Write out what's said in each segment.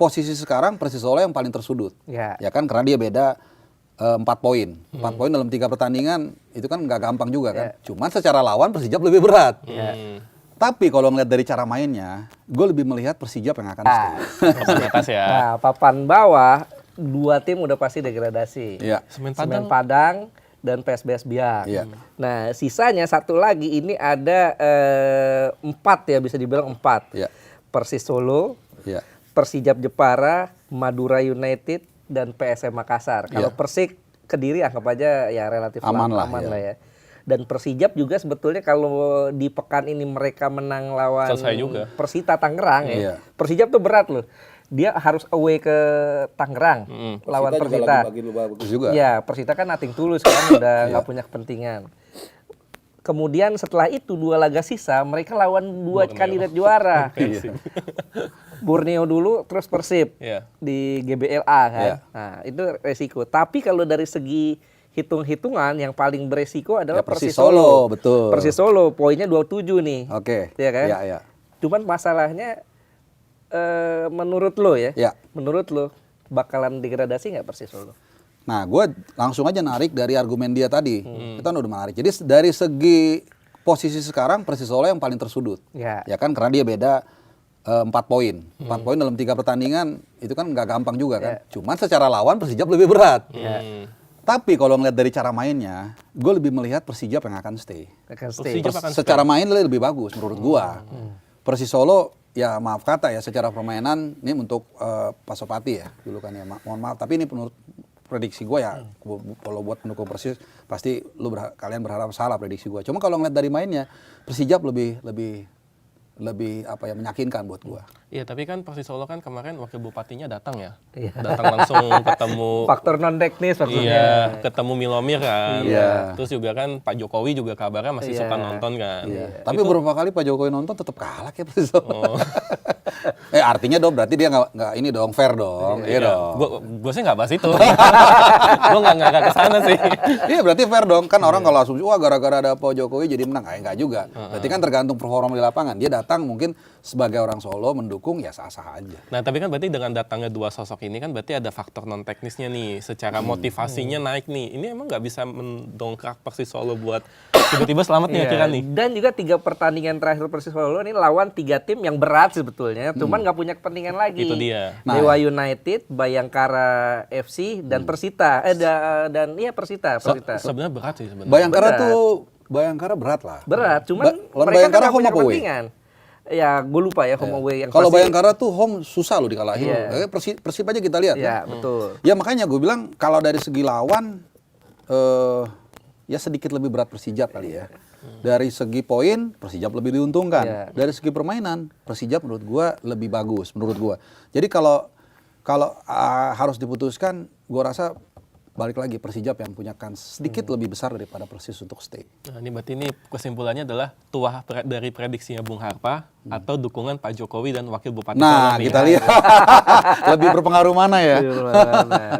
posisi sekarang Persis Solo yang paling tersudut. Ya kan karena dia beda 4 poin. 4 poin dalam 3 pertandingan itu kan nggak gampang juga kan. Cuman secara lawan Persijap lebih berat. Tapi kalau ngeliat dari cara mainnya, gue lebih melihat Persijap yang akan stay. Papan atas ya. Nah, papan bawah 2 tim udah pasti degradasi. Iya. Semen Padang dan PSBS Biak. Iya. Nah, sisanya satu lagi ini ada 4 ya, bisa dibilang 4. Iya. Persis Solo, Iya. Persijap Jepara, Madura United dan PSM Makassar. Kalau Persik Kediri anggap aja ya relatif Aman lah ya. Dan Persijap juga sebetulnya kalau di pekan ini mereka menang lawan Selesai juga. Persita Tangerang ya. Iya. Persijap tuh berat loh. Dia harus away ke Tangerang lawan Persita. Bagus juga. Ya, Persita kan nothing tulus kan, udah nggak punya kepentingan. Kemudian setelah itu 2 laga sisa mereka lawan 2 kandidat juara. Borneo dulu terus Persib di GBLA kan. Nah, itu resiko. Tapi kalau dari segi hitung-hitungan yang paling beresiko adalah Persis Solo. Betul. Persis Solo poinnya 27 nih. Oke. Iya kan? Iya. Cuman masalahnya menurut lo ya, menurut lo bakalan degradasi nggak Persis Solo? Nah, gue langsung aja narik dari argumen dia tadi. Kita udah menarik. Jadi dari segi posisi sekarang Persis Solo yang paling tersudut. Ya kan karena dia beda 4 poin. 4 poin dalam 3 pertandingan itu kan nggak gampang juga kan. Cuman secara lawan Persijap lebih berat. Tapi kalau ngeliat dari cara mainnya, gue lebih melihat Persijap yang akan stay. Secara main lebih bagus menurut gue. Persis Solo ya maaf kata ya secara permainan ini untuk Pasopati ya dulu kan ya. Mohon maaf tapi ini menurut prediksi gue ya kalau buat pendukung Persis pasti kalian berharap salah prediksi gue. Cuma kalau ngeliat dari mainnya Persijap lebih apa ya meyakinkan buat gua. Iya, tapi kan Persis Solo kan kemarin wakil bupatinya datang ya. Datang langsung ketemu faktor non teknis maksudnya. Iya, ketemu Milomir kan. Terus juga kan Pak Jokowi juga kabarnya masih suka nonton kan. Tapi beberapa kali Pak Jokowi nonton tetap kalah kayak Persis Solo. Artinya dong berarti dia nggak ini dong fair dong. Iya dong. Gua sih nggak bahas itu. Gua nggak ke sana sih. Iya berarti fair dong. Kan orang kalau asumsi wah gara-gara ada Pak Jokowi jadi menang. Enggak juga. Berarti kan tergantung performa di lapangan. Dia datang mungkin sebagai orang Solo mendukung ya sah-sah aja. Nah tapi kan berarti dengan datangnya 2 sosok ini kan berarti ada faktor non teknisnya nih. Secara motivasinya naik nih. Ini emang nggak bisa mendongkrak Persis Solo buat tiba-tiba selamat nih akhirnya nih. Dan juga 3 pertandingan terakhir Persis Solo ini lawan 3 tim yang berat sebetulnya. Cuman nggak punya kepentingan lagi. Itu dia. Dewa United, Bayangkara FC dan Persita. Dan iya Persita. Sebenarnya berat sih sebenarnya. Bayangkara berat lah. Berat, cuman mereka nggak punya kepentingan. Ya, gue lupa ya home away yang kalau Bayangkara tuh home susah loh dikalahin. Persib aja kita lihat. Iya, betul. Ya makanya gue bilang kalau dari segi lawan ya sedikit lebih berat Persijap kali ya. Dari segi poin Persijap lebih diuntungkan. Dari segi permainan Persijap menurut gue lebih bagus menurut gue. Jadi kalau harus diputuskan, gue rasa balik lagi Persijap yang punya kans sedikit lebih besar daripada Persis untuk stay. Nah, ini berarti ini kesimpulannya adalah tuah dari prediksinya Bung Harpa atau dukungan Pak Jokowi dan Wakil Bupati Solo. Nah, kita lihat lebih berpengaruh mana ya?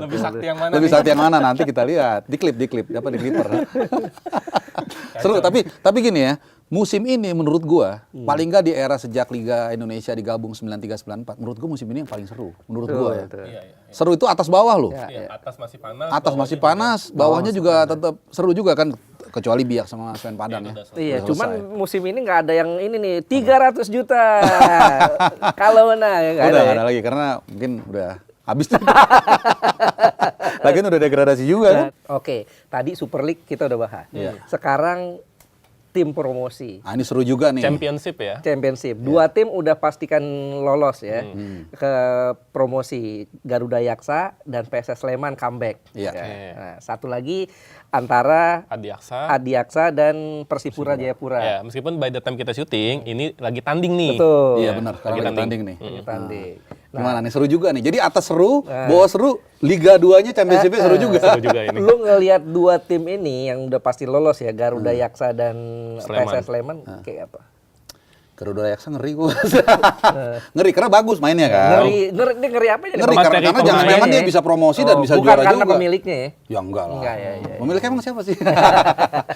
Lebih sakti yang mana? Lebih sakti yang mana nanti kita lihat. Di klip, dapat di clipper. Seru, tapi gini ya. Musim ini menurut gua paling nggak di era sejak Liga Indonesia digabung 93-94, menurut gua musim ini yang paling seru menurut gua ya. Seru itu atas bawah loh. Atas masih panas. Atas masih panas, bawahnya juga tetap seru juga kan kecuali Biak sama Semen Padang ya. Iya, cuman musim ini nggak ada yang ini nih 300 juta. Kalau menang ya nggak ada lagi karena mungkin udah habis. Lagian udah degradasi juga kan. Oke, tadi Super League kita udah bahas. Sekarang tim promosi. Nah, ini seru juga nih. Championship ya. Championship. 2 tim udah pastikan lolos ya ke promosi, Garuda Yaksa dan PSS Sleman comeback. Nah, satu lagi antara Adiaksa dan Persipura Jayapura. Ya, meskipun by the time kita syuting ini lagi tanding nih. Betul. Iya benar, lagi tanding nih. Tanding. Gimana nih, seru juga nih. Jadi atas seru, bawah seru, Liga 2-nya Championship-nya seru juga. Seru juga ini. Lu ngelihat 2 tim ini yang udah pasti lolos ya, Garuda Yaksa dan PSS Sleman kayak apa? Garuda Yaksa ngeri gue. Ngeri karena bagus mainnya kan. Ngeri apa ya? Ngeri karena jangan-jangan dia bisa promosi dan bisa juara juga. Bukan karena pemiliknya ya? Ya enggak lah. Enggak, ya. Pemiliknya emang siapa sih?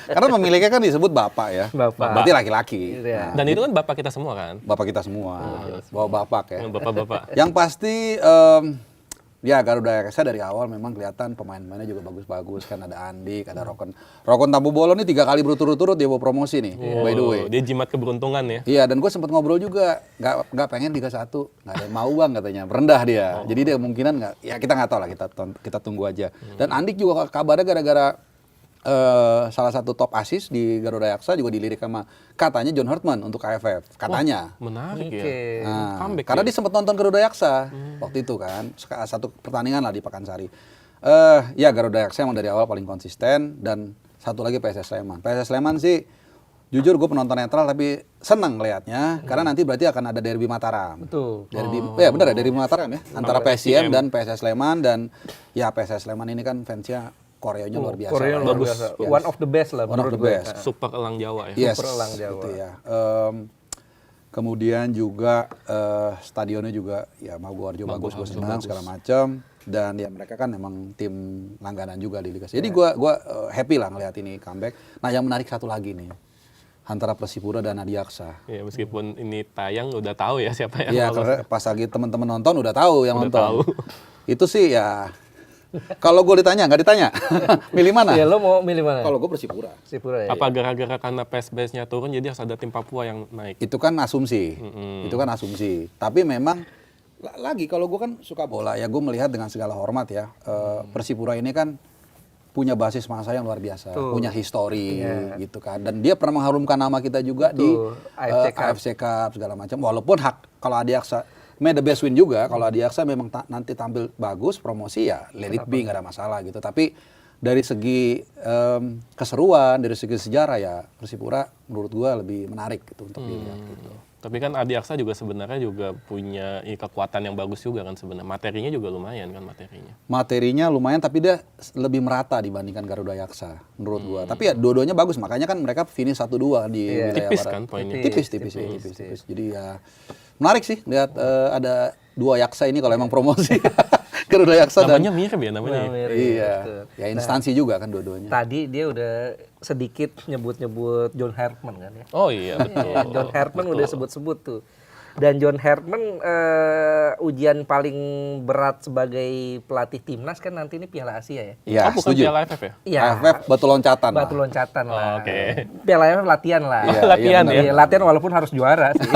Karena pemiliknya kan disebut bapak ya. Berarti laki-laki. Nah, Dan itu kan bapak kita semua kan? Bapak kita semua. Bawa bapak ya. Bapak-bapak. Yang pasti ya Garuda Yaksa dari awal memang kelihatan pemain-pemainnya juga bagus-bagus kan, ada Andik, ada Rokon Tambobolo nih 3 kali berturut-turut dia bawa promosi nih, by the way. Dia jimat keberuntungan ya? Iya, dan gue sempat ngobrol juga, nggak pengen Liga 1, nggak ada yang mau bang katanya, rendah dia. Jadi dia kemungkinan nggak, ya kita nggak tahu lah, kita tunggu aja. Dan Andik juga kabarnya gara-gara salah satu top asis di Garuda Yaksa juga dilirik sama katanya John Hartman untuk AFF, katanya. Menarik ya. Nah, karena dia sempat nonton Garuda Yaksa waktu itu kan, satu pertandingan lah di Pakansari. Ya Garuda Yaksa emang dari awal paling konsisten, dan satu lagi PSS Sleman. PSS Sleman sih jujur gue penonton netral tapi seneng ngelihatnya karena nanti berarti akan ada derby Mataram. Betul. Derby, ya benar ya, derby Mataram ya, antara PSIM dan PSS Sleman, dan ya PSS Sleman ini kan fansnya koreonya luar biasa. Korea luar biasa. Yes. One of the best lah. One of the best. Super elang Jawa ya? Yes, Super elang Jawa. gitu ya. Kemudian juga stadionnya juga ya Maguwarjo bagus, gue senang segala macam, dan ya mereka kan memang tim langganan juga di Liga. Jadi gue happy lah ngelihat ini comeback. Nah yang menarik satu lagi nih, antara Persipura dan Adiaksa. Ya meskipun ini tayang udah tahu ya siapa yang Iya, lolos. karena pas lagi teman-teman nonton udah tahu yang Udah nonton. tahu. Itu sih ya. Kalau gue ditanya, nggak ditanya. Milih mana? Ya lo mau milih mana? Kalau gue Persipura. Persipura ya. Apa gara-gara karena base-nya turun jadi harus ada tim Papua yang naik? Itu kan asumsi. Itu kan asumsi. Tapi memang lagi kalau gue kan suka bola ya, gue melihat dengan segala hormat ya. Persipura ini kan punya basis massa yang luar biasa, punya histori gitu kan. Dan dia pernah mengharumkan nama kita juga di AFC Cup segala macam. Walaupun kalau Adiaksa made the best win juga, kalau Adiaksa memang nanti tampil bagus, promosi ya let it be, nggak ada masalah gitu. Tapi dari segi keseruan, dari segi sejarah ya Persipura menurut gua lebih menarik gitu untuk dilihat gitu. Tapi kan Adiaksa juga sebenarnya juga punya kekuatan yang bagus juga kan sebenarnya. Materinya juga lumayan kan materinya. Materinya lumayan tapi dia lebih merata dibandingkan Garuda Yaksa menurut gua. Tapi ya dua-duanya bagus, makanya kan mereka finish 1-2 di wilayah Tipis barat. kan poinnya. Tipis. Jadi ya menarik sih lihat ada 2 Yaksa ini kalau emang promosi. Garuda Yaksa namanya mirip ya namanya. Iya. Ya instansi juga kan dua-duanya. Tadi dia udah sedikit nyebut-nyebut John Hartman kan ya. Oh iya betul. John Hartman udah sebut-sebut tuh. Dan John Hartman ujian paling berat sebagai pelatih timnas kan nanti ini Piala Asia ya. Iya, Oh bukan setuju. Piala AFF ya? Iya. AFF batu loncatan. Batu loncatan lah. Oke. Piala AFF latihan lah. Iya, Latihan iya, ya. Iya, latihan walaupun harus juara sih.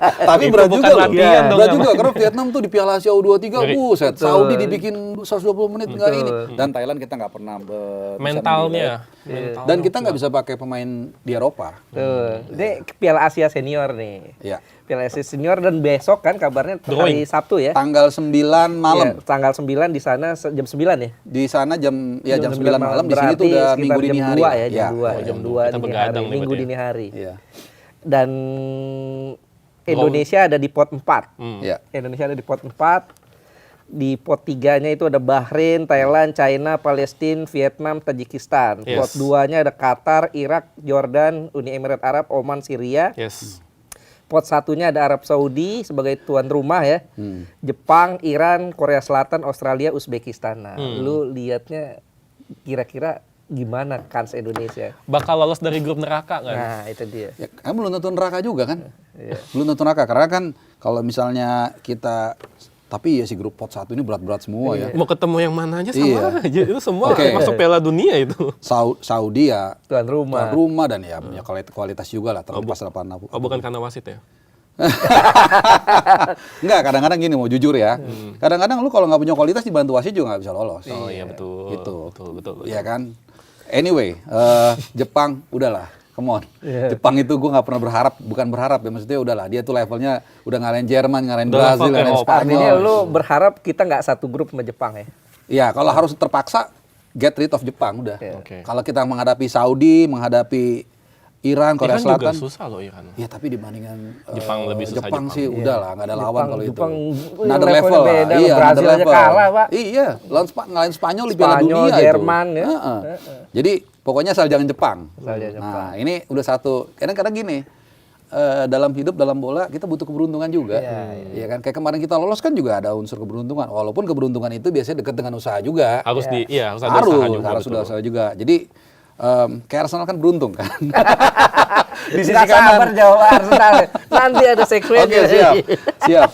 Tapi Itu berat bukan juga loh. latihan dong, Berat namanya. juga karena Vietnam tuh di Piala Asia U23 buset. Betul. Saudi dibikin 120 menit enggak ini. Dan Thailand kita nggak pernah bisa Mentalnya. menilai. Dan kita nggak bisa pakai pemain di Eropa. Tuh. Ini Piala Asia Senior nih. Iya. Piala Asia Senior dan besok kan kabarnya hari Sabtu ya. Tanggal 9 malam. Iya, tanggal 9 di sana jam 9 ya. Di sana jam 9 malam, di sini Berarti tuh udah sekitar minggu dini jam hari. 2 ya, jam 2. Iya. Jam 2 Kita dini begadang hari, nih minggu berarti ya. dini hari. Iya. Dan Indonesia ada di pot 4. Iya. Indonesia ada di pot 4. Di pot 3-nya itu ada Bahrain, Thailand, China, Palestina, Vietnam, Tajikistan. Yes. Pot 2-nya ada Qatar, Irak, Jordan, Uni Emirat Arab, Oman, Syria. Yes. Pot 1-nya ada Arab Saudi sebagai tuan rumah ya. Jepang, Iran, Korea Selatan, Australia, Uzbekistan. Nah, lu lihatnya kira-kira gimana kans Indonesia? Bakal lolos dari grup neraka kan? Nah, itu dia. Ya, kamu belum tentu neraka juga kan? Iya. Belum tentu neraka karena kan kalau misalnya kita, tapi ya si grup pot 1 ini berat-berat semua ya. Mau ketemu yang mana aja sama Iya. aja. Itu semua Oke. masuk Piala Dunia itu. Saudi ya Tuan rumah. tuan rumah dan ya punya kualitas juga lah terlepas 8. Oh bukan karena wasit ya? Enggak, kadang-kadang gini mau jujur ya. Kadang-kadang lu kalau nggak punya kualitas dibantu wasit juga nggak bisa lolos. Oh iya betul. Gitu. Betul. Iya kan? Anyway, Jepang udahlah. Come on. Jepang itu gue nggak pernah bukan berharap ya, maksudnya udahlah dia tuh levelnya udah ngalahin Jerman, ngalahin Udah Brazil, level ngalahin Eropa. Artinya Spanyol. lu berharap kita nggak satu grup sama Jepang ya? Iya, kalau harus terpaksa get rid of Jepang udah. Oke. Kalau kita menghadapi Saudi, menghadapi Iran, Korea Iran Selatan. juga susah loh Iran. Ya tapi dibandingkan Jepang lebih susah Jepang Jepang. sih udahlah nggak ada lawan kalau itu. Jepang Another levelnya level lah. beda, Iya, Brazil another aja level. kalah, Pak. Iya, ngalahin Spanyol di Piala Spanyol, Dunia Jerman, itu. ya. Jadi pokoknya asal jangan Jepang. Asal jangan Jepang. Nah, ini udah satu. Kadang-kadang gini. dalam hidup, dalam bola kita butuh keberuntungan juga. Iya kan? Kayak kemarin kita lolos kan juga ada unsur keberuntungan. Walaupun keberuntungan itu biasanya dekat dengan usaha juga. Harus harus ada usaha juga. Harus ada usaha juga. Jadi kayak Arsenal kan beruntung kan. Di sisi kanan. Sabar jawab Arsenal. Nanti ada segmen. Oke, siap.